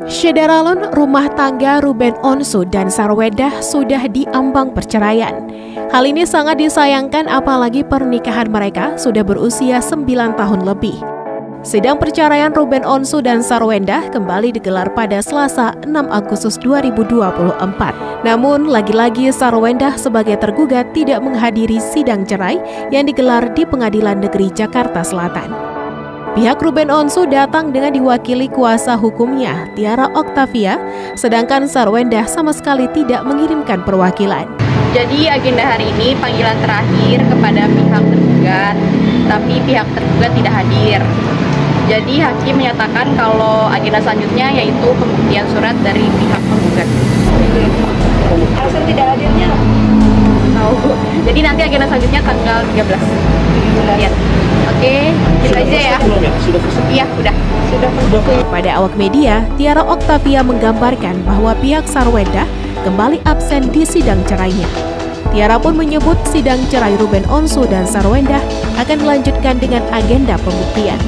Syederalun rumah tangga Ruben Onsu dan Sarwendah sudah diambang perceraian. Hal ini sangat disayangkan apalagi pernikahan mereka sudah berusia 9 tahun lebih. Sidang perceraian Ruben Onsu dan Sarwendah kembali digelar pada Selasa 6 Agustus 2024. Namun, lagi-lagi Sarwendah sebagai tergugat tidak menghadiri sidang cerai yang digelar di Pengadilan Negeri Jakarta Selatan. Pihak Ruben Onsu datang dengan diwakili kuasa hukumnya, Tiara Octavia, sedangkan Sarwendah sama sekali tidak mengirimkan perwakilan. Jadi agenda hari ini panggilan terakhir kepada pihak tergugat, tapi pihak tergugat tidak hadir. Jadi hakim menyatakan kalau agenda selanjutnya yaitu pembuktian surat dari pihak penggugat. Alasan tidak hadirnya? Tahu. Jadi nanti agenda selanjutnya tanggal 13. Ya. Oke, gitu aja ya. Iya, sudah. Pada awak media, Tiara Octavia menggambarkan bahwa pihak Sarwendah kembali absen di sidang cerainya. Tiara pun menyebut sidang cerai Ruben Onsu dan Sarwendah akan dilanjutkan dengan agenda pembuktian.